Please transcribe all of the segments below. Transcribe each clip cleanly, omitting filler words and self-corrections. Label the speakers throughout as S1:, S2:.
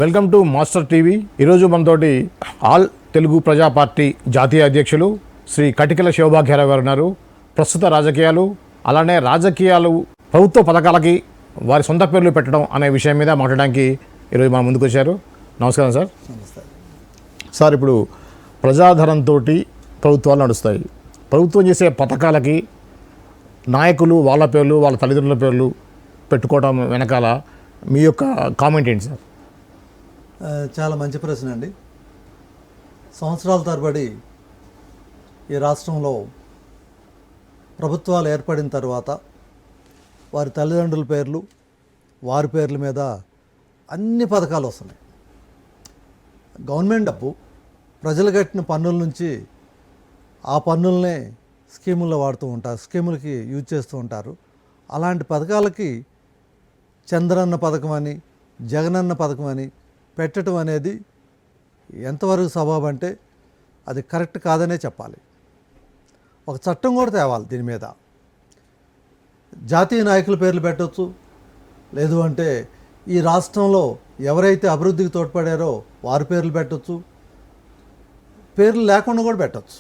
S1: Welcome to master TV. ఈరోజు మనతోటి all Telugu ప్రజా పార్టీ జాతీయ అధ్యక్షులు శ్రీ కటికల శివభాగ్యారావు గారు ఉన్నారు. ప్రస్తుత రాజకీయాలు, అలానే రాజకీయాలు ప్రభుత్వ పథకాలకి వారి సొంత పేర్లు పెట్టడం అనే విషయం మీద మాట్లాడడానికి ఈరోజు మన ముందుకు వచ్చారు. నమస్కారం సార్. సార్, ఇప్పుడు ప్రజాధనంతో ప్రభుత్వాలు నడుస్తాయి. ప్రభుత్వం చేసే పథకాలకి నాయకులు వాళ్ళ పేర్లు, వాళ్ళ తల్లిదండ్రుల పేర్లు పెట్టుకోవడం వెనకాల మీ యొక్క కామెంట్ ఏంటి సార్?
S2: చాలా మంచి ప్రశ్న అండి. సంవత్సరాల తరబడి ఈ రాష్ట్రంలో ప్రభుత్వాలు ఏర్పడిన తర్వాత వారి తల్లిదండ్రుల పేర్లు, వారి పేర్ల మీద అన్ని పథకాలు వస్తున్నాయి. గవర్నమెంట్ డబ్బు ప్రజలు కట్టిన పన్నుల నుంచి ఆ పన్నులనే స్కీముల్లో వాడుతూ ఉంటారు, స్కీములకి యూజ్ చేస్తూ ఉంటారు. అలాంటి పథకాలకి చంద్రన్న పథకం అని, జగనన్న పథకం అని పెట్టడం అనేది ఎంతవరకు సబబు అంటే అది కరెక్ట్ కాదనే చెప్పాలి. ఒక చట్టం కూడా తేవాలి దీని మీద. జాతీయ నాయకుల పేర్లు పెట్టవచ్చు, లేదు అంటే ఈ రాష్ట్రంలో ఎవరైతే అభివృద్ధికి తోడ్పడారో వారి పేర్లు పెట్టవచ్చు, పేర్లు లేకుండా కూడా పెట్టవచ్చు.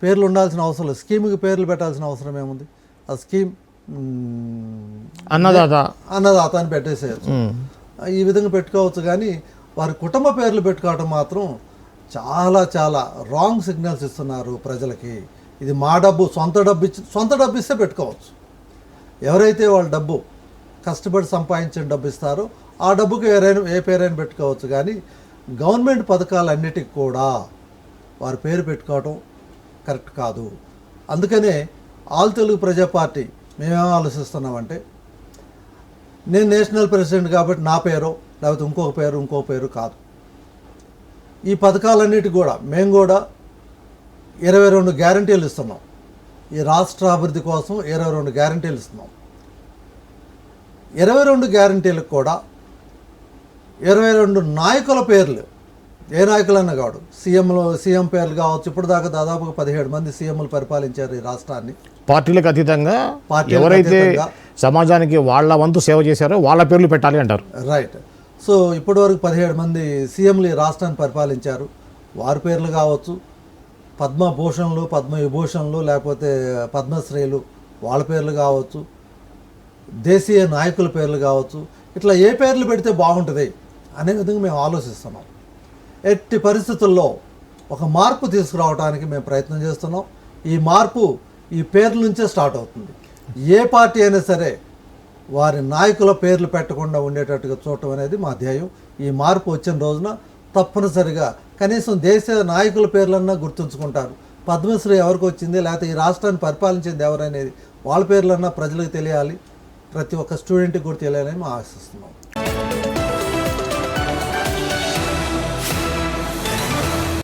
S2: పేర్లు ఉండాల్సిన అవసరం లేదు. స్కీమ్కి పేర్లు పెట్టాల్సిన అవసరం ఏముంది? ఆ స్కీమ్ అన్నదాత అని పెట్టేసేయచ్చు. ఈ విధంగా పెట్టుకోవచ్చు. కానీ వారి కుటుంబ పేర్లు పెట్టుకోవటం మాత్రం చాలా చాలా రాంగ్ సిగ్నల్స్ ఇస్తున్నారు ప్రజలకి. ఇది మా డబ్బు, సొంత డబ్బు ఇస్తే పెట్టుకోవచ్చు. ఎవరైతే వాళ్ళ డబ్బు కష్టపడి సంపాదించిన డబ్బు ఇస్తారో ఆ డబ్బుకి ఏ పేరైనా పెట్టుకోవచ్చు. కానీ గవర్నమెంట్ పథకాలన్నిటికి కూడా వారి పేరు పెట్టుకోవటం కరెక్ట్ కాదు. అందుకనే ఆల్ తెలుగు ప్రజా పార్టీ మేమేం ఆలోచిస్తున్నామంటే, నేను నేషనల్ ప్రెసిడెంట్ కాబట్టి నా పేరు లేకపోతే ఇంకో పేరు కాదు. ఈ పథకాలన్నిటి కూడా మేము కూడా 22 గ్యారంటీలు ఇస్తున్నాం. ఈ రాష్ట్ర అభివృద్ధి కోసం 22 గ్యారంటీలు ఇస్తున్నాం. 22 గ్యారంటీలకు కూడా 22 నాయకుల పేర్లు, ఏ నాయకులన్నా కాదు, సీఎం పేర్లు కావచ్చు. ఇప్పుడు దాకా దాదాపుగా 17 మంది సీఎంలు పరిపాలించారు ఈ రాష్ట్రాన్ని.
S1: పార్టీలకు అతీతంగా ఎవరైతే సమాజానికి వాళ్ళ వంతు సేవ చేశారో వాళ్ళ పేర్లు పెట్టాలి అంటారు.
S2: రైట్. సో ఇప్పటివరకు 17 మంది సీఎంలు ఈ రాష్ట్రాన్ని పరిపాలించారు. వారి పేర్లు కావచ్చు, పద్మభూషణలు, పద్మవిభూషణలు, లేకపోతే పద్మశ్రీలు, వాళ్ళ పేర్లు కావచ్చు, దేశీయ నాయకుల పేర్లు కావచ్చు. ఇట్లా ఏ పేర్లు పెడితే బాగుంటుంది అనే విధంగా మేము ఆలోచిస్తున్నాం. ఎట్టి పరిస్థితుల్లో ఒక మార్పు తీసుకురావడానికి మేము ప్రయత్నం చేస్తున్నాం. ఈ మార్పు ఈ పేర్ల నుంచే స్టార్ట్ అవుతుంది. ఏ పార్టీ అయినా సరే వారి నాయకుల పేర్లు పెట్టకుండా ఉండేటట్టుగా చూడటం అనేది మా ధ్యేయం. ఈ మార్పు వచ్చిన రోజున తప్పనిసరిగా కనీసం దేశ నాయకుల పేర్లన్నా గుర్తుంచుకుంటారు. పద్మశ్రీ ఎవరికి వచ్చింది, లేకపోతే ఈ రాష్ట్రాన్ని పరిపాలించింది ఎవరనేది వాళ్ళ పేర్లన్నా ప్రజలకు తెలియాలి, ప్రతి ఒక్క స్టూడెంట్కి కూడా తెలియాలని మేము ఆశిస్తున్నాం.